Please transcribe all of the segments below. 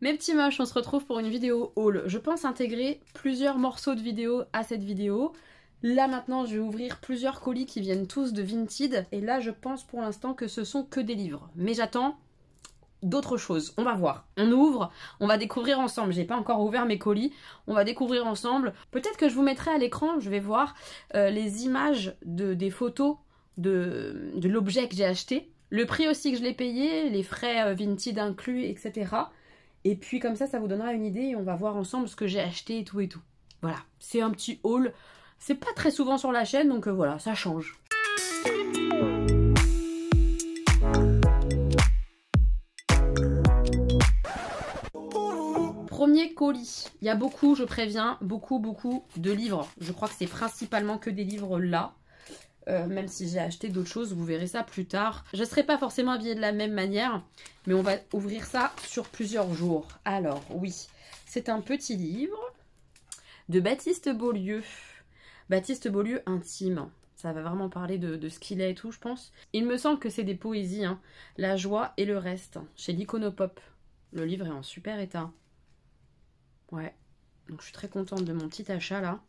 Mes petits moches, on se retrouve pour une vidéo haul. Je pense intégrer plusieurs morceaux de vidéo à cette vidéo. Là maintenant, je vais ouvrir plusieurs colis qui viennent tous de Vinted. Et là, je pense pour l'instant que ce sont que des livres. Mais j'attends d'autres choses. On va voir. On ouvre, on va découvrir ensemble. J'ai pas encore ouvert mes colis. On va découvrir ensemble. Peut-être que je vous mettrai à l'écran, je vais voir les images des photos de l'objet que j'ai acheté. Le prix aussi que je l'ai payé, les frais Vinted inclus, etc. Et puis comme ça vous donnera une idée et on va voir ensemble ce que j'ai acheté et tout et tout. Voilà, c'est un petit haul. C'est pas très souvent sur la chaîne, donc voilà, ça change. Premier colis. Il y a beaucoup, je préviens, beaucoup de livres. Je crois que c'est principalement que des livres là. Même si j'ai acheté d'autres choses, vous verrez ça plus tard. Je ne serai pas forcément habillée de la même manière, mais on va ouvrir ça sur plusieurs jours. Alors oui, c'est un petit livre de Baptiste Beaulieu. Baptiste Beaulieu intime. Ça va vraiment parler de ce qu'il est et tout, je pense. Il me semble que c'est des poésies, hein. La joie et le reste, chez l'Iconopop. Le livre est en super état. Ouais, donc je suis très contente de mon petit achat là.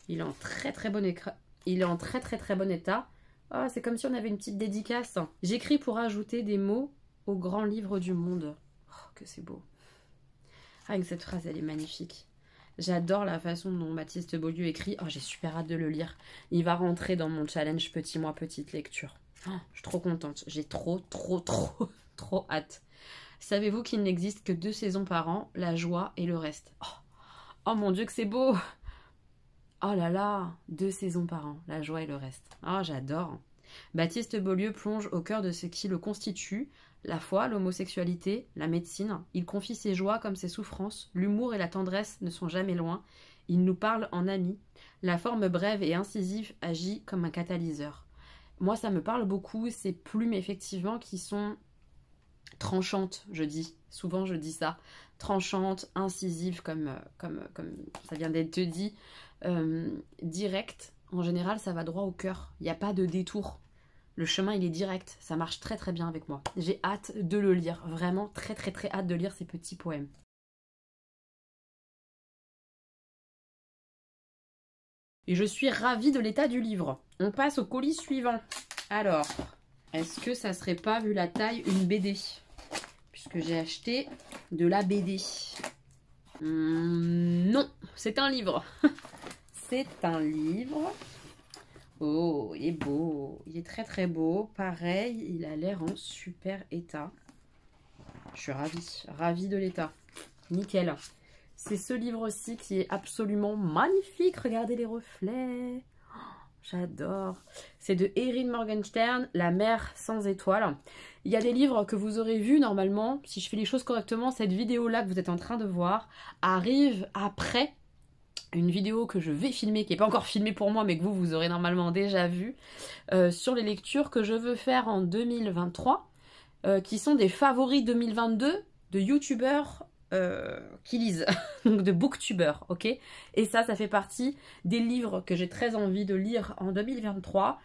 Il est en très bon écran. Il est en très bon état. Oh, c'est comme si on avait une petite dédicace. J'écris pour ajouter des mots au grand livre du monde. Oh, que c'est beau. Rien que cette phrase, elle est magnifique. J'adore la façon dont Baptiste Beaulieu écrit. Oh, j'ai super hâte de le lire. Il va rentrer dans mon challenge petit mois, petite lecture. Oh, je suis trop contente. J'ai trop hâte. Savez-vous qu'il n'existe que 2 saisons par an, la joie et le reste? Oh mon Dieu que c'est beau! Oh là là, 2 saisons par an, la joie et le reste. Oh, j'adore. Baptiste Beaulieu plonge au cœur de ce qui le constitue, la foi, l'homosexualité, la médecine. Il confie ses joies comme ses souffrances. L'humour et la tendresse ne sont jamais loin. Il nous parle en ami. La forme brève et incisive agit comme un catalyseur. Moi, ça me parle beaucoup, ces plumes effectivement qui sont tranchantes, je dis. Souvent, je dis ça. Tranchantes, incisives, comme ça vient d'être dit. Direct, en général ça va droit au cœur, il n'y a pas de détour, le chemin il est direct, ça marche très bien avec moi. J'ai hâte de le lire, vraiment très hâte de lire ces petits poèmes. Et je suis ravie de l'état du livre. On passe au colis suivant. Alors, est-ce que ça serait pas, vu la taille, une BD? Puisque j'ai acheté de la BD. Non, c'est un livre. C'est un livre. Oh, il est beau. Il est très beau. Pareil, il a l'air en super état. Je suis ravie de l'état. Nickel. C'est ce livre-ci qui est absolument magnifique. Regardez les reflets. Oh, j'adore. C'est de Erin Morgenstern, La mer sans étoiles. Il y a des livres que vous aurez vus normalement. Si je fais les choses correctement, cette vidéo-là que vous êtes en train de voir arrive après une vidéo que je vais filmer, qui n'est pas encore filmée pour moi, mais que vous aurez normalement déjà vu, sur les lectures que je veux faire en 2023, qui sont des favoris 2022 de youtubeurs qui lisent, donc de booktubeurs, ok? Et ça fait partie des livres que j'ai très envie de lire en 2023,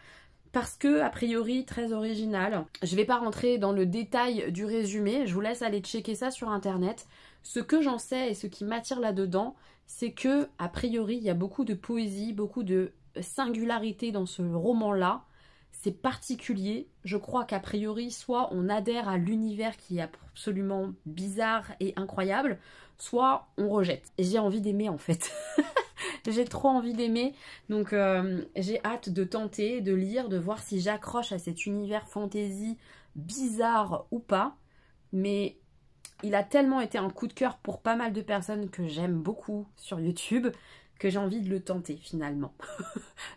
parce que, a priori, très original. Je vais pas rentrer dans le détail du résumé, je vous laisse aller checker ça sur internet. Ce que j'en sais et ce qui m'attire là-dedans, c'est que, a priori, il y a beaucoup de poésie, beaucoup de singularité dans ce roman-là. C'est particulier. Je crois qu'a priori, soit on adhère à l'univers qui est absolument bizarre et incroyable, soit on rejette. J'ai envie d'aimer, en fait. J'ai trop envie d'aimer, donc j'ai hâte de tenter, de lire, de voir si j'accroche à cet univers fantasy bizarre ou pas. Mais il a tellement été un coup de cœur pour pas mal de personnes que j'aime beaucoup sur YouTube que j'ai envie de le tenter finalement.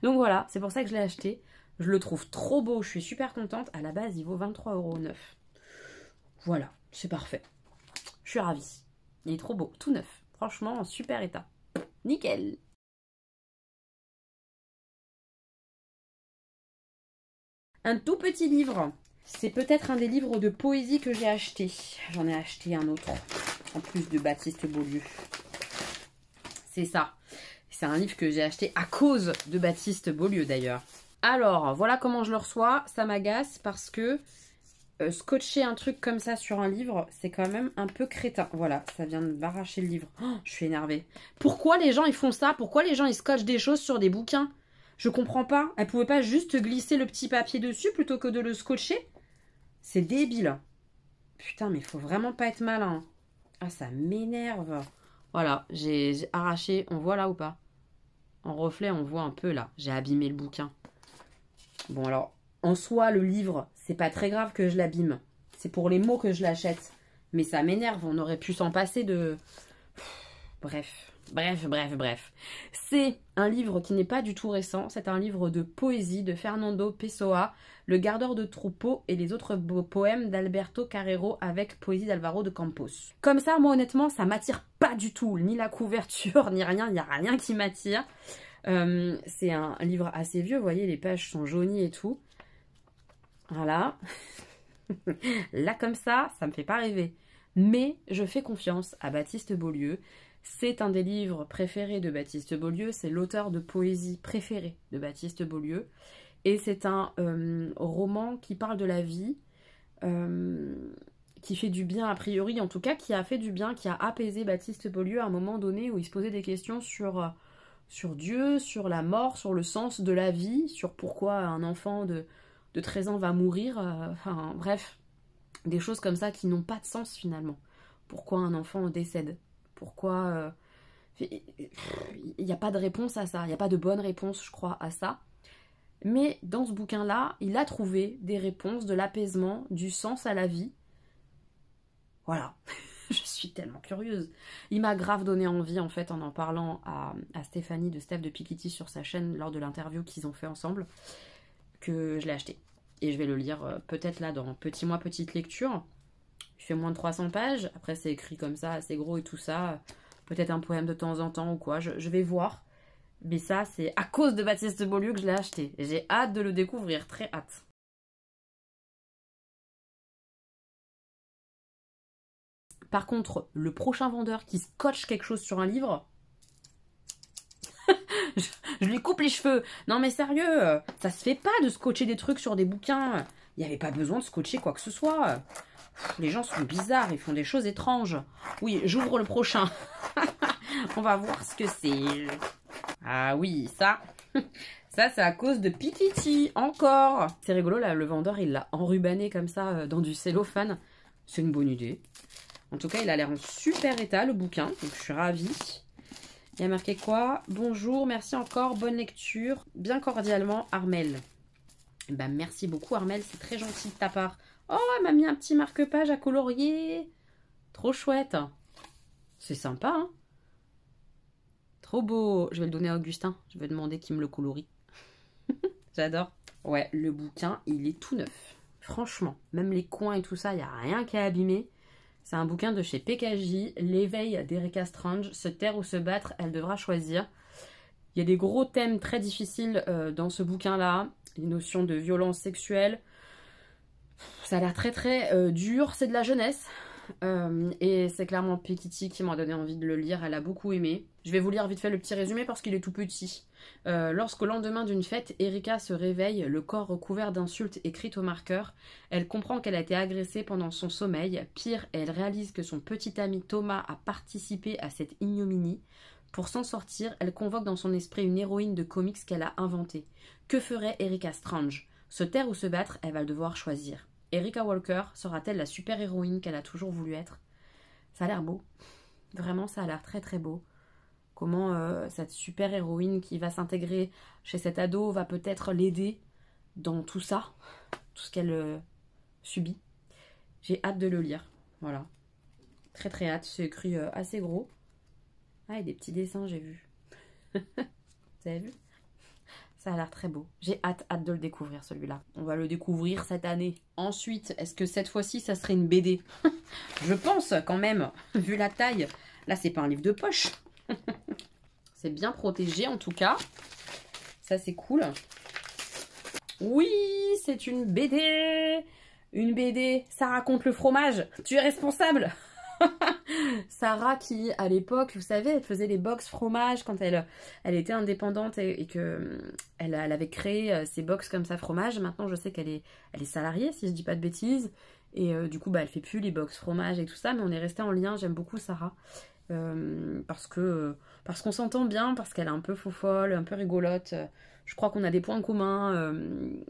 Donc voilà, c'est pour ça que je l'ai acheté. Je le trouve trop beau, je suis super contente. À la base, il vaut 23,09 €. Voilà, c'est parfait. Je suis ravie. Il est trop beau, tout neuf. Franchement, en super état. Nickel. Un tout petit livre. C'est peut-être un des livres de poésie que j'ai acheté. J'en ai acheté un autre, en plus de Baptiste Beaulieu. C'est ça. C'est un livre que j'ai acheté à cause de Baptiste Beaulieu d'ailleurs. Alors, voilà comment je le reçois. Ça m'agace parce que scotcher un truc comme ça sur un livre, c'est quand même un peu crétin. Voilà, ça vient de m'arracher le livre. Oh, je suis énervée. Pourquoi les gens ils font ça? Pourquoi les gens ils scotchent des choses sur des bouquins? Je comprends pas. Elle pouvait pas juste glisser le petit papier dessus plutôt que de le scotcher? C'est débile. Putain, mais faut vraiment pas être malin. Ah, ça m'énerve. Voilà, j'ai arraché. On voit là ou pas? En reflet, on voit un peu là. J'ai abîmé le bouquin. Bon, alors, en soi, le livre, c'est pas très grave que je l'abîme. C'est pour les mots que je l'achète. Mais ça m'énerve. On aurait pu s'en passer de... Bref. C'est un livre qui n'est pas du tout récent. C'est un livre de poésie de Fernando Pessoa, Le gardeur de troupeau et les autres beaux poèmes d'Alberto Carrero avec poésie d'Alvaro de Campos. Comme ça, moi honnêtement, ça m'attire pas du tout. Ni la couverture, ni rien. Il n'y a rien qui m'attire. C'est un livre assez vieux. Vous voyez, les pages sont jaunies et tout. Voilà. Là, comme ça me fait pas rêver. Mais je fais confiance à Baptiste Beaulieu. C'est un des livres préférés de Baptiste Beaulieu. C'est l'auteur de poésie préféré de Baptiste Beaulieu. Et c'est un roman qui parle de la vie, qui fait du bien a priori, en tout cas, qui a fait du bien, qui a apaisé Baptiste Beaulieu à un moment donné où il se posait des questions sur Dieu, sur la mort, sur le sens de la vie, sur pourquoi un enfant de 13 ans va mourir. Enfin, bref, des choses comme ça qui n'ont pas de sens finalement. Pourquoi un enfant décède? Pourquoi... il n'y a pas de réponse à ça. Il n'y a pas de bonne réponse, je crois, à ça. Mais dans ce bouquin-là, il a trouvé des réponses, de l'apaisement, du sens à la vie. Voilà. Je suis tellement curieuse. Il m'a grave donné envie, en fait, en parlant à Stéphanie de Steph de Piketty sur sa chaîne lors de l'interview qu'ils ont fait ensemble, que je l'ai acheté. Et je vais le lire peut-être là dans Petit mois, petite lecture. Il fait moins de 300 pages. Après, c'est écrit comme ça, assez gros et tout ça. Peut-être un poème de temps en temps ou quoi. Je vais voir. Mais ça, c'est à cause de Baptiste Beaulieu que je l'ai acheté. J'ai hâte de le découvrir. Très hâte. Par contre, le prochain vendeur qui scotche quelque chose sur un livre... je lui coupe les cheveux. Non mais sérieux, ça se fait pas de scotcher des trucs sur des bouquins. Il n'y avait pas besoin de scotcher quoi que ce soit. Les gens sont bizarres, ils font des choses étranges. Oui, j'ouvre le prochain. On va voir ce que c'est. Ah oui, ça. Ça, c'est à cause de Piketty, encore. C'est rigolo, là, le vendeur, il l'a enrubanné comme ça dans du cellophane. C'est une bonne idée. En tout cas, il a l'air en super état, le bouquin. Donc, je suis ravie. Il y a marqué quoi? Bonjour, merci encore, bonne lecture. Bien cordialement, Armel. Ben, merci beaucoup, Armel, c'est très gentil de ta part. Oh, elle m'a mis un petit marque-page à colorier. Trop chouette. C'est sympa, hein? Trop beau. Je vais le donner à Augustin. Je vais demander qu'il me le colorie. J'adore. Ouais, le bouquin, il est tout neuf. Franchement, même les coins et tout ça, il n'y a rien qu'à abîmer. C'est un bouquin de chez PKJ, L'éveil d'Erika Strange. Se taire ou se battre, elle devra choisir. Il y a des gros thèmes très difficiles dans ce bouquin-là. Les notions de violence sexuelle. Ça a l'air très très dur. C'est de la jeunesse. Et c'est clairement Piketty qui m'a donné envie de le lire. Elle a beaucoup aimé. Je vais vous lire vite fait le petit résumé parce qu'il est tout petit. Lorsqu'au lendemain d'une fête, Erika se réveille, le corps recouvert d'insultes écrites au marqueur. Elle comprend qu'elle a été agressée pendant son sommeil. Pire, elle réalise que son petit ami Thomas a participé à cette ignominie. Pour s'en sortir, elle convoque dans son esprit une héroïne de comics qu'elle a inventée. Que ferait Erika Strange? Se taire ou se battre, elle va devoir choisir. Erika Walker sera-t-elle la super-héroïne qu'elle a toujours voulu être? Ça a l'air beau. Vraiment, ça a l'air très très beau. Comment cette super-héroïne qui va s'intégrer chez cet ado va peut-être l'aider dans tout ça, tout ce qu'elle subit. J'ai hâte de le lire. Voilà. Très très hâte. C'est écrit assez gros. Ah, et des petits dessins, j'ai vu. Vous avez vu? Ça a l'air très beau. J'ai hâte de le découvrir, celui-là. On va le découvrir cette année. Ensuite, est-ce que cette fois-ci, ça serait une BD? Je pense, quand même, vu la taille. Là, c'est pas un livre de poche. C'est bien protégé, en tout cas. Ça, c'est cool. Oui, c'est une BD. Une BD. Ça raconte le fromage. Tu es responsable. Sarah qui, à l'époque, vous savez, elle faisait les box fromage quand elle était indépendante et que elle avait créé ces box comme ça fromage. Maintenant, je sais qu'elle est salariée, si je dis pas de bêtises. Et du coup, bah, elle fait plus les box fromage et tout ça, mais on est resté en lien. J'aime beaucoup Sarah. Parce qu'on s'entend bien, parce qu'elle est un peu faux-folle, un peu rigolote. Je crois qu'on a des points communs.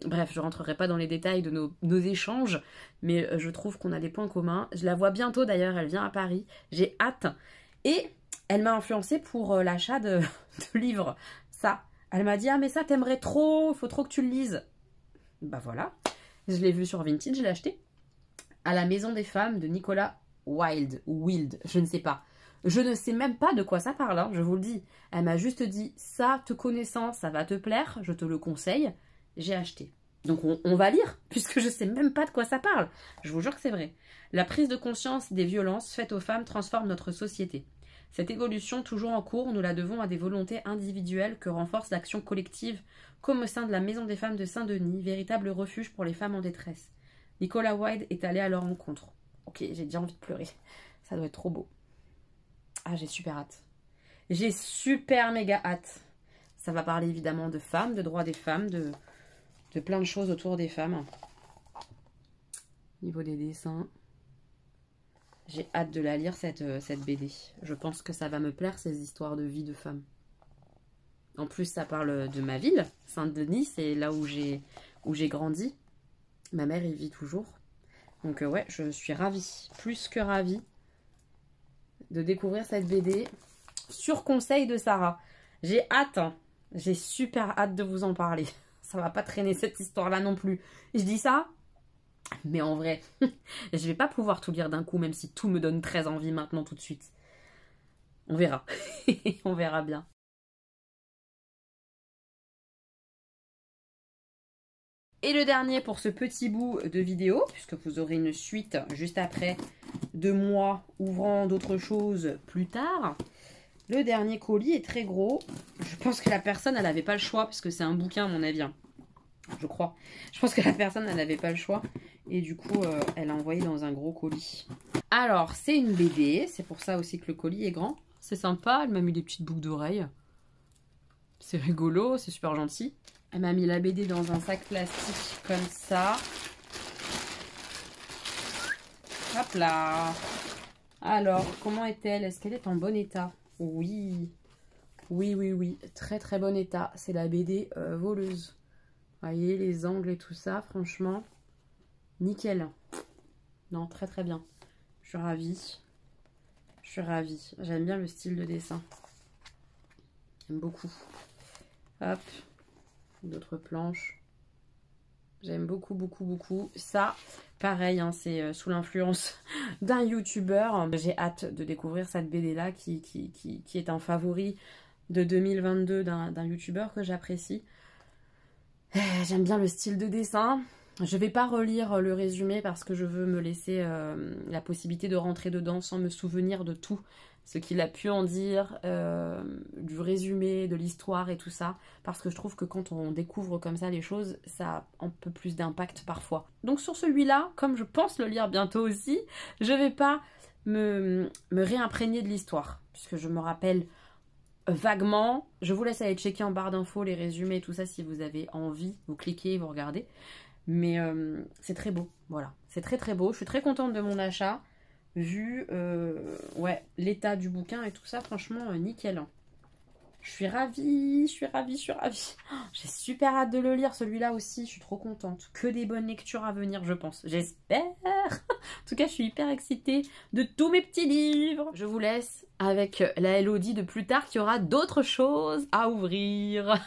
Bref, je rentrerai pas dans les détails de nos échanges, mais je trouve qu'on a des points communs. Je la vois bientôt d'ailleurs, elle vient à Paris. J'ai hâte. Et elle m'a influencée pour l'achat de livres. Ça, elle m'a dit, ah mais ça t'aimerais trop, il faut trop que tu le lises. Bah voilà, je l'ai vu sur Vinted, je l'ai acheté. À la Maison des Femmes de Nicolas Wilde, je ne sais pas. Je ne sais même pas de quoi ça parle, hein, je vous le dis. Elle m'a juste dit, ça, te connaissant, ça va te plaire, je te le conseille. J'ai acheté. Donc on va lire, puisque je sais même pas de quoi ça parle. Je vous jure que c'est vrai. La prise de conscience des violences faites aux femmes transforme notre société. Cette évolution toujours en cours, nous la devons à des volontés individuelles que renforce l'action collective, comme au sein de la Maison des Femmes de Saint-Denis, véritable refuge pour les femmes en détresse. Nicolas Wilde est allé à leur rencontre. Ok, j'ai déjà envie de pleurer. Ça doit être trop beau. Ah, j'ai super hâte. J'ai super méga hâte. Ça va parler évidemment de femmes, de droits des femmes, de plein de choses autour des femmes. Au niveau des dessins. J'ai hâte de la lire, cette BD. Je pense que ça va me plaire, ces histoires de vie de femmes. En plus, ça parle de ma ville, Saint-Denis. C'est là où j'ai grandi. Ma mère y vit toujours. Donc ouais, je suis ravie. Plus que ravie de découvrir cette BD sur conseil de Sarah. J'ai hâte, hein. J'ai super hâte de vous en parler. Ça va pas traîner cette histoire-là non plus. Je dis ça, mais en vrai, je vais pas pouvoir tout lire d'un coup, même si tout me donne très envie maintenant tout de suite. On verra. On verra bien. Et le dernier pour ce petit bout de vidéo, puisque vous aurez une suite juste après de moi ouvrant d'autres choses plus tard. Le dernier colis est très gros. Je pense que la personne, elle n'avait pas le choix, parce que c'est un bouquin à mon avis. Je crois. Je pense que la personne, elle n'avait pas le choix. Et du coup, elle a envoyé dans un gros colis. Alors, c'est une BD. C'est pour ça aussi que le colis est grand. C'est sympa. Elle m'a mis des petites boucles d'oreilles. C'est rigolo. C'est super gentil. Elle m'a mis la BD dans un sac plastique comme ça. Hop là. Alors, comment est-elle? Est-ce qu'elle est en bon état? Oui. Oui, oui, oui. Très, très bon état. C'est la BD voleuse. Vous voyez, les angles et tout ça, franchement, nickel. Non, très, très bien. Je suis ravie. Je suis ravie. J'aime bien le style de dessin. J'aime beaucoup. Hop. D'autres planches. J'aime beaucoup, beaucoup, beaucoup. Ça, pareil, hein, c'est sous l'influence d'un youtubeur. J'ai hâte de découvrir cette BD-là qui est un favori de 2022 d'un youtubeur que j'apprécie. J'aime bien le style de dessin. Je vais pas relire le résumé parce que je veux me laisser la possibilité de rentrer dedans sans me souvenir de tout ce qu'il a pu en dire, du résumé, de l'histoire et tout ça, parce que je trouve que quand on découvre comme ça les choses, ça a un peu plus d'impact parfois. Donc sur celui-là, comme je pense le lire bientôt aussi, je vais pas me réimprégner de l'histoire, puisque je me rappelle vaguement. Je vous laisse aller checker en barre d'infos les résumés et tout ça si vous avez envie, vous cliquez, vous regardez. Mais c'est très beau, voilà, c'est très très beau. Je suis très contente de mon achat. Vu ouais, l'état du bouquin et tout ça, franchement, nickel. Je suis ravie, je suis ravie, je suis ravie. Oh, j'ai super hâte de le lire, celui-là aussi, je suis trop contente. Que des bonnes lectures à venir, je pense. J'espère. En tout cas, je suis hyper excitée de tous mes petits livres. Je vous laisse avec la Elodie de plus tard qui aura d'autres choses à ouvrir.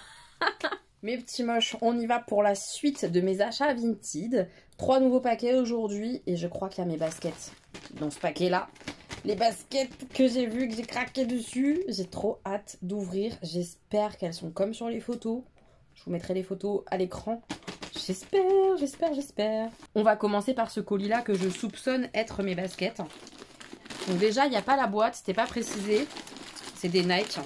Mes petits moches, on y va pour la suite de mes achats Vinted. 3 nouveaux paquets aujourd'hui et je crois qu'il y a mes baskets dans ce paquet-là. Les baskets que j'ai vues, que j'ai craqué dessus. J'ai trop hâte d'ouvrir. J'espère qu'elles sont comme sur les photos. Je vous mettrai les photos à l'écran. J'espère, j'espère, j'espère. On va commencer par ce colis-là que je soupçonne être mes baskets. Donc déjà, il n'y a pas la boîte, c'était pas précisé. C'est des Nike.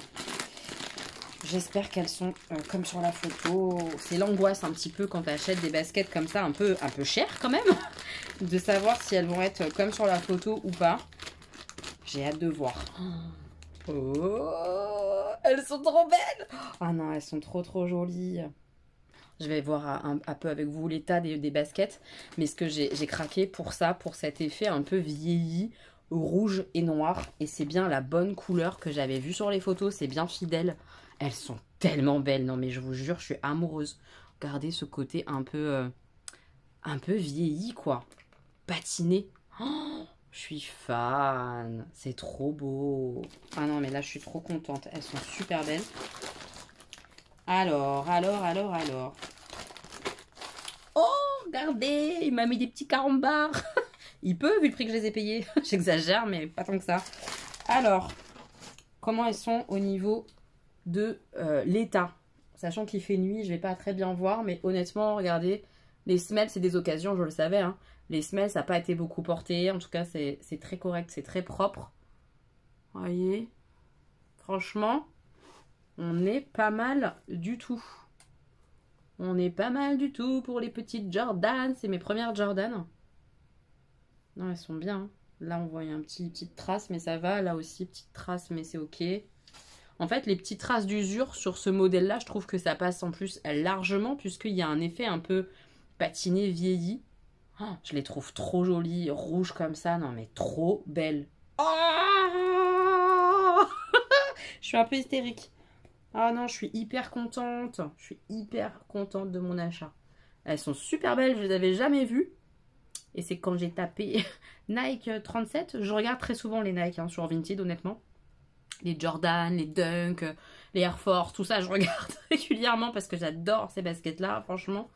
J'espère qu'elles sont comme sur la photo. C'est l'angoisse un petit peu quand tu achètes des baskets comme ça, un peu chères quand même, de savoir si elles vont être comme sur la photo ou pas. J'ai hâte de voir. Oh, elles sont trop belles. Ah non, elles sont trop jolies. Je vais voir un peu avec vous l'état des baskets. Mais ce que j'ai craqué pour ça, pour cet effet un peu vieilli, rouge et noir. Et c'est bien la bonne couleur que j'avais vue sur les photos. C'est bien fidèle. Elles sont tellement belles. Non mais je vous jure, je suis amoureuse. Regardez ce côté un peu vieilli quoi. Patiné. Oh, je suis fan. C'est trop beau. Ah non mais là je suis trop contente. Elles sont super belles. Alors. Oh, regardez, il m'a mis des petits carambars. Il peut, vu le prix que je les ai payés. J'exagère, mais pas tant que ça. Alors, comment elles sont au niveau de l'état? Sachant qu'il fait nuit, je vais pas très bien voir, mais honnêtement, regardez, les semelles, c'est des occasions, je le savais. Hein. Les semelles, ça n'a pas été beaucoup porté. En tout cas, c'est très correct, c'est très propre. Vous voyez? Franchement... on est pas mal du tout. On est pas mal du tout pour les petites Jordan. C'est mes premières Jordan. Non, elles sont bien. Là, on voit une petite trace, mais ça va. Là aussi, petite trace, mais c'est ok. En fait, les petites traces d'usure sur ce modèle-là, je trouve que ça passe en plus largement, puisqu'il y a un effet un peu patiné, vieilli. Oh, je les trouve trop jolies, rouges comme ça. Non, mais trop belles. Oh je suis un peu hystérique. Ah non, je suis hyper contente. Je suis hyper contente de mon achat. Elles sont super belles, je les avais jamais vues. Et c'est quand j'ai tapé Nike 37. Je regarde très souvent les Nike hein, sur Vinted, honnêtement. Les Jordan, les Dunk, les Air Force, tout ça, je regarde régulièrement parce que j'adore ces baskets-là, franchement.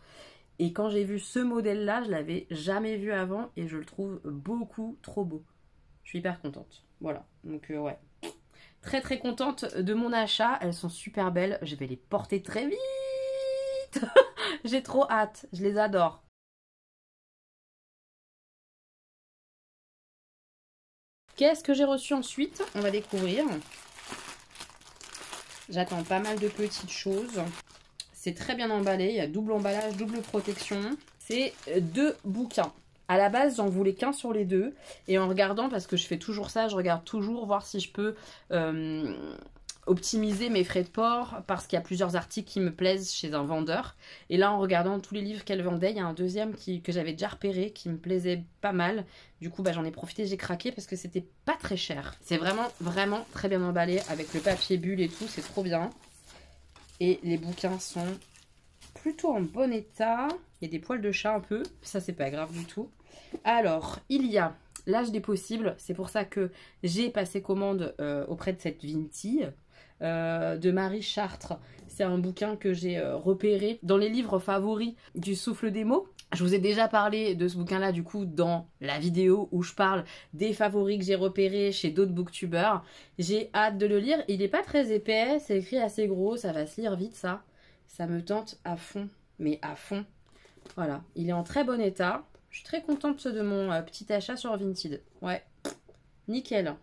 Et quand j'ai vu ce modèle-là, je l'avais jamais vu avant et je le trouve beaucoup trop beau. Je suis hyper contente. Voilà, donc ouais. Très contente de mon achat. Elles sont super belles. Je vais les porter très vite. J'ai trop hâte. Je les adore. Qu'est-ce que j'ai reçu ensuite? On va découvrir. J'attends pas mal de petites choses. C'est très bien emballé. Il y a double emballage, double protection. C'est 2 bouquins. À la base, j'en voulais qu'un sur les 2. Et en regardant, parce que je fais toujours ça, je regarde toujours voir si je peux optimiser mes frais de port. Parce qu'il y a plusieurs articles qui me plaisent chez un vendeur. Et là, en regardant tous les livres qu'elle vendait, il y a un deuxième que j'avais déjà repéré, qui me plaisait pas mal. Du coup, j'en ai profité, j'ai craqué parce que c'était pas très cher. C'est vraiment très bien emballé avec le papier bulle et tout. C'est trop bien. Et les bouquins sont plutôt en bon état. Il y a des poils de chat un peu. Ça, c'est pas grave du tout. Alors, il y a L'âge des possibles. C'est pour ça que j'ai passé commande auprès de cette Vinti de Marie Chartres. C'est un bouquin que j'ai repéré dans les livres favoris du Souffle des mots. Je vous ai déjà parlé de ce bouquin-là, du coup, dans la vidéo où je parle des favoris que j'ai repérés chez d'autres booktubeurs. J'ai hâte de le lire. Il n'est pas très épais, c'est écrit assez gros, ça va se lire vite, ça. Ça me tente à fond, mais à fond. Voilà, il est en très bon état. Je suis très contente de mon petit achat sur Vinted. Ouais, nickel.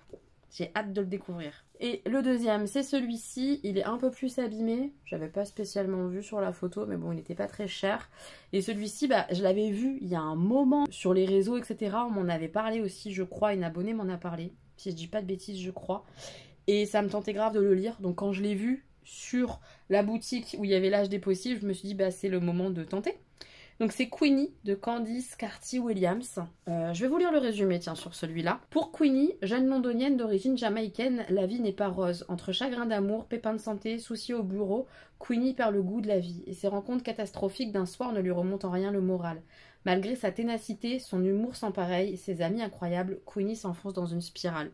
J'ai hâte de le découvrir. Et le deuxième, c'est celui-ci. Il est un peu plus abîmé. J'avais pas spécialement vu sur la photo, mais bon, il n'était pas très cher. Et celui-ci, je l'avais vu il y a un moment sur les réseaux, etc. On m'en avait parlé aussi, je crois. Une abonnée m'en a parlé. Si je dis pas de bêtises, je crois. Et ça me tentait grave de le lire. Donc quand je l'ai vu sur la boutique où il y avait l'âge des possibles, je me suis dit, c'est le moment de tenter. Donc c'est Queenie de Candice Carty-Williams. Je vais vous lire le résumé, tiens, sur celui-là. Pour Queenie, jeune londonienne d'origine jamaïcaine, la vie n'est pas rose. Entre chagrin d'amour, pépins de santé, soucis au bureau, Queenie perd le goût de la vie. Et ses rencontres catastrophiques d'un soir ne lui remontent en rien le moral. Malgré sa ténacité, son humour sans pareil et ses amis incroyables, Queenie s'enfonce dans une spirale.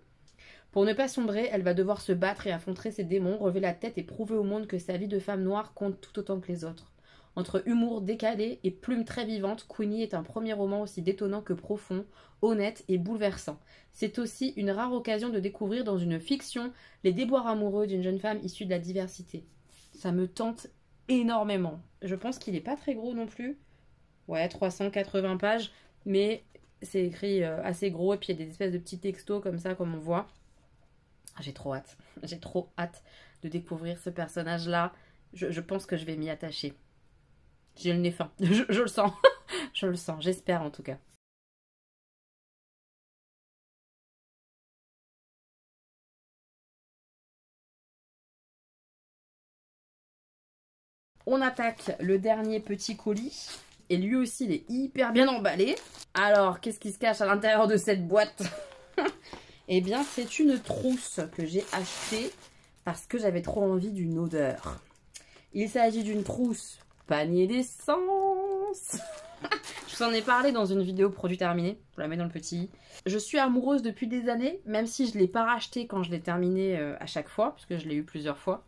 Pour ne pas sombrer, elle va devoir se battre et affronter ses démons, relever la tête et prouver au monde que sa vie de femme noire compte tout autant que les autres. Entre humour décalé et plume très vivante, Queenie est un premier roman aussi détonnant que profond, honnête et bouleversant. C'est aussi une rare occasion de découvrir dans une fiction les déboires amoureux d'une jeune femme issue de la diversité. Ça me tente énormément. Je pense qu'il n'est pas très gros non plus. Ouais, 380 pages, mais c'est écrit assez gros et puis il y a des espèces de petits textos comme ça, comme on voit. J'ai trop hâte. J'ai trop hâte de découvrir ce personnage-là. Je pense que je vais m'y attacher. J'ai le nez fin. Je le sens. Je le sens. J'espère en tout cas. On attaque le dernier petit colis. Et lui aussi, il est hyper bien emballé. Alors, qu'est-ce qui se cache à l'intérieur de cette boîte? Eh bien, c'est une trousse que j'ai achetée parce que j'avais trop envie d'une odeur. Il s'agit d'une trousse panier d'essence. Je vous en ai parlé dans une vidéo produit terminé. Je la mets dans le petit. Je suis amoureuse depuis des années, même si je ne l'ai pas racheté quand je l'ai terminé à chaque fois, parce que je l'ai eu plusieurs fois.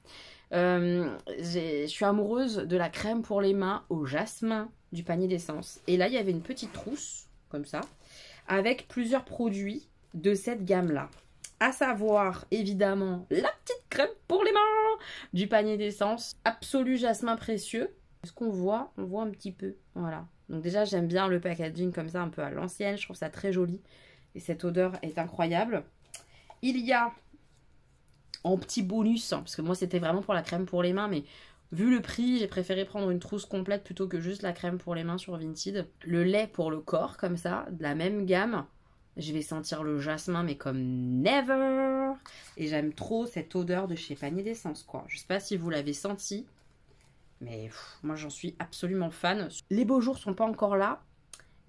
Je suis amoureuse de la crème pour les mains au jasmin du panier d'essence. Et là, il y avait une petite trousse, comme ça, avec plusieurs produits de cette gamme-là. À savoir, évidemment, la petite crème pour les mains du panier d'essence. Absolu jasmin précieux. Est-ce qu'on voit? On voit un petit peu. Voilà. Donc déjà, j'aime bien le packaging comme ça, un peu à l'ancienne. Je trouve ça très joli. Et cette odeur est incroyable. Il y a, en petit bonus, parce que moi, c'était vraiment pour la crème pour les mains, mais vu le prix, j'ai préféré prendre une trousse complète plutôt que juste la crème pour les mains sur Vinted. Le lait pour le corps, comme ça, de la même gamme. Je vais sentir le jasmin, mais comme never. Et j'aime trop cette odeur de chez Panier d'Essence, quoi. Je sais pas si vous l'avez senti, mais moi, j'en suis absolument fan. Les beaux jours sont pas encore là,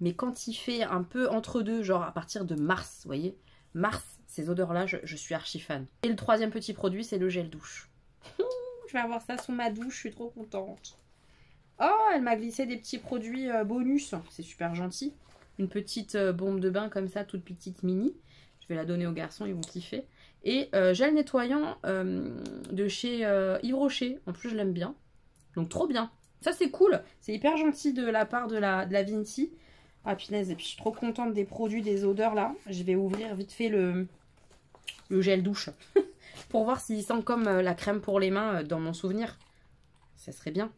mais quand il fait un peu entre deux, genre à partir de mars, vous voyez, mars, ces odeurs-là, je suis archi fan. Et le troisième petit produit, c'est le gel douche. Je vais avoir ça sous ma douche, je suis trop contente. Oh, elle m'a glissé des petits produits bonus, c'est super gentil. Une petite bombe de bain comme ça, toute petite mini. Je vais la donner aux garçons, ils vont kiffer. Et gel nettoyant de chez Yves Rocher. En plus, je l'aime bien. Donc, trop bien. Ça, c'est cool. C'est hyper gentil de la part de la Vinti. Ah, punaise. Et puis, je suis trop contente des produits, des odeurs, là. Je vais ouvrir vite fait le gel douche. Pour voir s'il sent comme la crème pour les mains dans mon souvenir. Ça serait bien.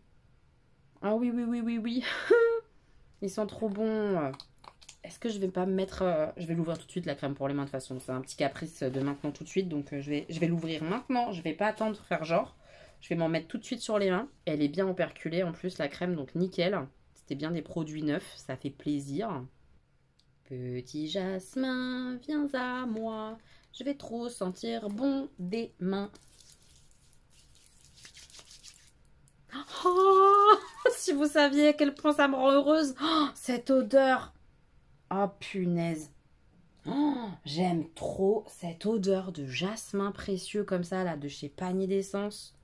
Ah oui, oui, oui, oui, oui. Ils sont trop bons. Est-ce que je vais pas me mettre... je vais l'ouvrir tout de suite, la crème pour les mains, de toute façon. C'est un petit caprice de maintenant tout de suite. Donc, je vais l'ouvrir maintenant. Je vais pas attendre faire genre. Je vais m'en mettre tout de suite sur les mains. Elle est bien emperculée en plus, la crème. Donc, nickel. C'était bien des produits neufs. Ça fait plaisir. Petit jasmin, viens à moi. Je vais trop sentir bon des mains. Oh, si vous saviez à quel point ça me rend heureuse. Oh, cette odeur. Oh, punaise. Oh, j'aime trop cette odeur de jasmin précieux comme ça, là, de chez Panier d'Essence.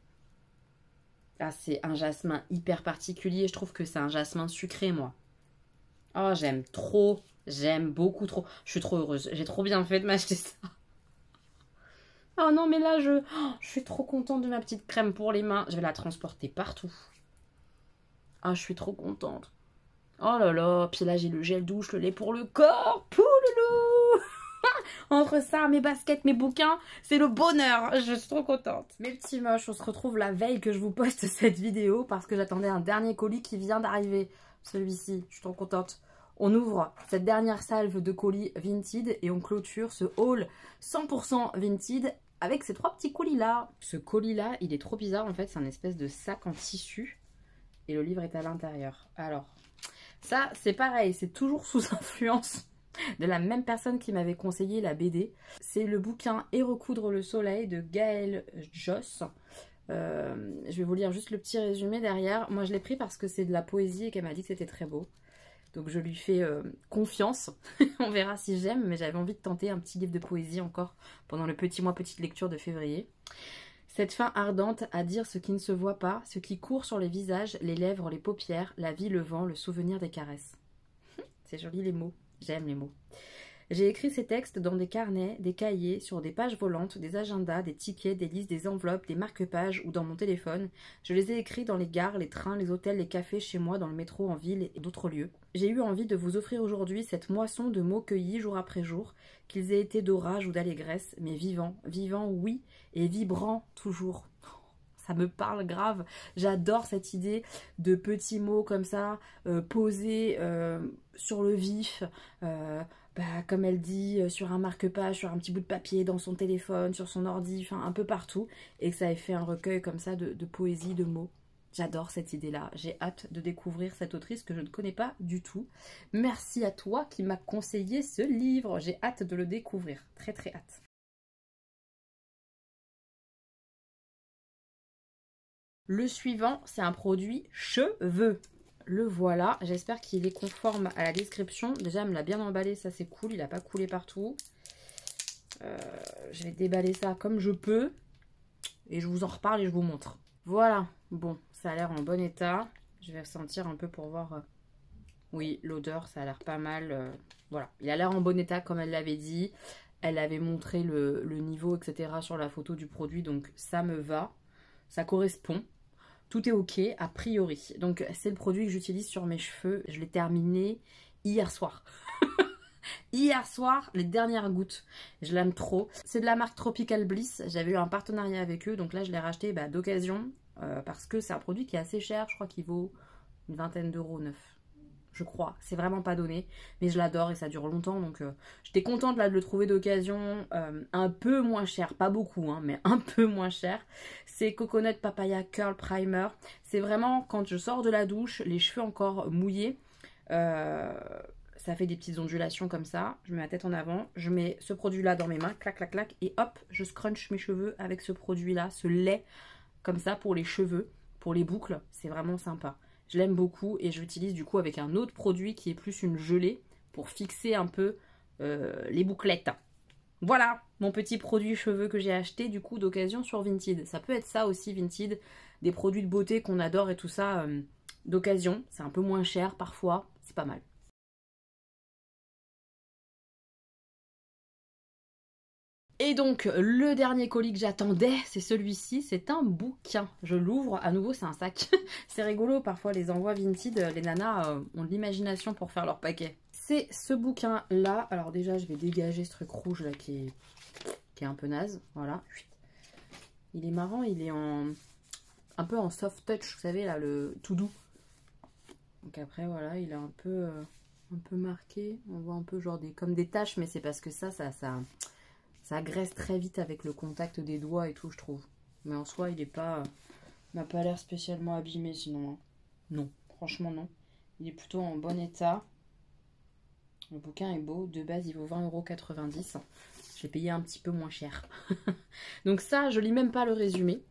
Ah, c'est un jasmin hyper particulier. Je trouve que c'est un jasmin sucré, moi. Oh, j'aime trop. J'aime beaucoup trop. Je suis trop heureuse. J'ai trop bien fait de m'acheter ça. Oh non, mais là, je suis trop contente de ma petite crème pour les mains. Je vais la transporter partout. Ah, je suis trop contente. Oh là là. Puis là, j'ai le gel douche, le lait pour le corps. Pouloulou. Entre ça, mes baskets, mes bouquins, c'est le bonheur. Je suis trop contente. Mes petits moches, on se retrouve la veille que je vous poste cette vidéo parce que j'attendais un dernier colis qui vient d'arriver. Celui-ci, je suis trop contente. On ouvre cette dernière salve de colis Vinted et on clôture ce haul 100% Vinted avec ces trois petits colis-là. Ce colis-là, il est trop bizarre en fait. C'est un espèce de sac en tissu et le livre est à l'intérieur. Alors, ça, c'est pareil. C'est toujours sous influence de la même personne qui m'avait conseillé la BD. C'est le bouquin Et recoudre le soleil de Gaëlle Josse. Je vais vous lire juste le petit résumé derrière. Moi, je l'ai pris parce que c'est de la poésie et qu'elle m'a dit que c'était très beau. Donc je lui fais confiance. On verra si j'aime, mais j'avais envie de tenter un petit livre de poésie encore pendant le petit mois petite lecture de février. Cette faim ardente à dire ce qui ne se voit pas, ce qui court sur les visages, les lèvres, les paupières, la vie, le vent, le souvenir des caresses. C'est joli les mots, j'aime les mots. J'ai écrit ces textes dans des carnets, des cahiers, sur des pages volantes, des agendas, des tickets, des listes, des enveloppes, des marque-pages ou dans mon téléphone. Je les ai écrits dans les gares, les trains, les hôtels, les cafés, chez moi, dans le métro, en ville et d'autres lieux. J'ai eu envie de vous offrir aujourd'hui cette moisson de mots cueillis jour après jour, qu'ils aient été d'orage ou d'allégresse, mais vivants, vivants oui, et vibrants toujours. Ça me parle grave. J'adore cette idée de petits mots comme ça, posés sur le vif, comme elle dit, sur un marque-page, sur un petit bout de papier, dans son téléphone, sur son ordi, enfin un peu partout, et que ça ait fait un recueil comme ça de poésie, de mots. J'adore cette idée-là. J'ai hâte de découvrir cette autrice que je ne connais pas du tout. Merci à toi qui m'as conseillé ce livre. J'ai hâte de le découvrir. Très très hâte. Le suivant, c'est un produit cheveux. Le voilà, j'espère qu'il est conforme à la description. Déjà, elle me l'a bien emballé, ça c'est cool, il n'a pas coulé partout. Je vais déballer ça comme je peux. Et je vous en reparle et je vous montre. Voilà, bon, ça a l'air en bon état. Je vais sentir un peu pour voir. Oui, l'odeur, ça a l'air pas mal. Voilà, il a l'air en bon état comme elle l'avait dit. Elle avait montré le niveau, etc. sur la photo du produit, donc ça me va. Ça correspond. Tout est ok, a priori. Donc, c'est le produit que j'utilise sur mes cheveux. Je l'ai terminé hier soir. Hier soir, les dernières gouttes. Je l'aime trop. C'est de la marque Tropical Bliss. J'avais eu un partenariat avec eux. Donc là, je l'ai racheté d'occasion. Parce que c'est un produit qui est assez cher. Je crois qu'il vaut une vingtaine d'euros neuf. Je crois. C'est vraiment pas donné. Mais je l'adore et ça dure longtemps. Donc j'étais contente là, de le trouver d'occasion. Un peu moins cher. Pas beaucoup, hein, mais un peu moins cher. C'est Coconut Papaya Curl Primer. C'est vraiment quand je sors de la douche, les cheveux encore mouillés. Ça fait des petites ondulations comme ça. Je mets ma tête en avant. Je mets ce produit-là dans mes mains. Clac, clac, clac. Et hop, je scrunch mes cheveux avec ce produit-là. Ce lait comme ça pour les cheveux, pour les boucles. C'est vraiment sympa. Je l'aime beaucoup et je l'utilise du coup avec un autre produit qui est plus une gelée pour fixer un peu les bouclettes. Voilà mon petit produit cheveux que j'ai acheté du coup d'occasion sur Vinted. Ça peut être ça aussi Vinted. Des produits de beauté qu'on adore et tout ça d'occasion. C'est un peu moins cher parfois. C'est pas mal. Et donc, le dernier colis que j'attendais, c'est celui-ci, c'est un bouquin. Je l'ouvre, à nouveau, c'est un sac. C'est rigolo, parfois les envois Vinted, les nanas ont de l'imagination pour faire leur paquet. C'est ce bouquin-là. Alors déjà, je vais dégager ce truc rouge là qui est un peu naze. Voilà. Il est marrant, il est un peu en soft touch, vous savez, là, le tout doux. Donc après, voilà, il est un peu marqué. On voit un peu genre comme des taches, mais c'est parce que ça graisse très vite avec le contact des doigts et tout, je trouve. Mais en soi, il n'a pas l'air spécialement abîmé sinon. Hein. Non, franchement non. Il est plutôt en bon état. Le bouquin est beau. De base, il vaut 20,90 €. J'ai payé un petit peu moins cher. Donc ça, je lis même pas le résumé.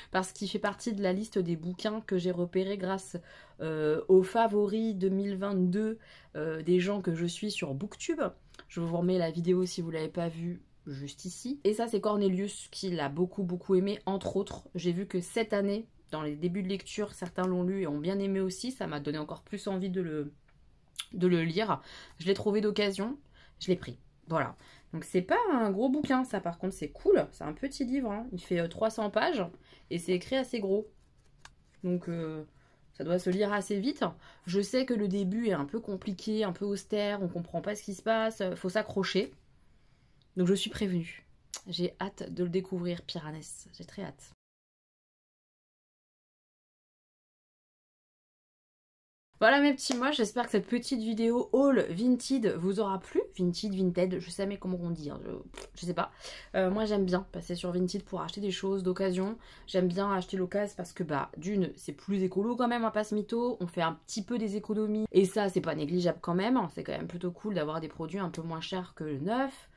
Parce qu'il fait partie de la liste des bouquins que j'ai repérés grâce aux favoris 2022 des gens que je suis sur Booktube. Je vous remets la vidéo si vous ne l'avez pas vue juste ici. Et ça, c'est Cornelius qui l'a beaucoup aimé, entre autres. J'ai vu que cette année, dans les débuts de lecture, certains l'ont lu et ont bien aimé aussi. Ça m'a donné encore plus envie de le lire. Je l'ai trouvé d'occasion, je l'ai pris. Voilà. Donc c'est pas un gros bouquin, ça par contre c'est cool. C'est un petit livre, hein. Il fait 300 pages et c'est écrit assez gros. Donc ça doit se lire assez vite. Je sais que le début est un peu compliqué, un peu austère, on comprend pas ce qui se passe, faut s'accrocher. Donc je suis prévenue. J'ai hâte de le découvrir, Piranès. J'ai très hâte. Voilà mes petits moches, j'espère que cette petite vidéo haul Vinted vous aura plu. Vinted, je sais mais comment on dit, hein, je sais pas. Moi j'aime bien passer sur Vinted pour acheter des choses d'occasion. J'aime bien acheter l'occasion parce que d'une, c'est plus écolo quand même, on passe mytho. On fait un petit peu des économies et ça c'est pas négligeable quand même. C'est quand même plutôt cool d'avoir des produits un peu moins chers que le neuf.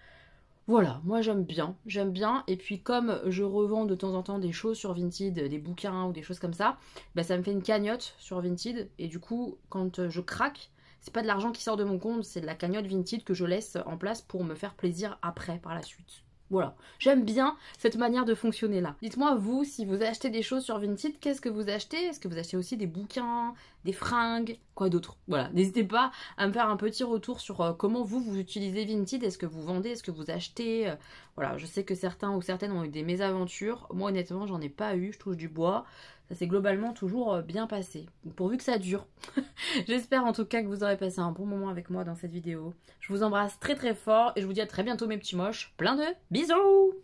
Voilà, moi j'aime bien, et puis comme je revends de temps en temps des choses sur Vinted, des bouquins ou des choses comme ça, ça me fait une cagnotte sur Vinted, et du coup quand je craque, c'est pas de l'argent qui sort de mon compte, c'est de la cagnotte Vinted que je laisse en place pour me faire plaisir après, par la suite. Voilà, j'aime bien cette manière de fonctionner là. Dites-moi vous, si vous achetez des choses sur Vinted, qu'est-ce que vous achetez? Est-ce que vous achetez aussi des bouquins, des fringues, quoi d'autre? Voilà, n'hésitez pas à me faire un petit retour sur comment vous utilisez Vinted. Est-ce que vous vendez, est-ce que vous achetez? Voilà, je sais que certains ou certaines ont eu des mésaventures. Moi honnêtement, j'en ai pas eu, je touche du bois. Ça s'est globalement toujours bien passé, pourvu que ça dure. J'espère en tout cas que vous aurez passé un bon moment avec moi dans cette vidéo. Je vous embrasse très fort et je vous dis à très bientôt mes petits moches. Plein de bisous!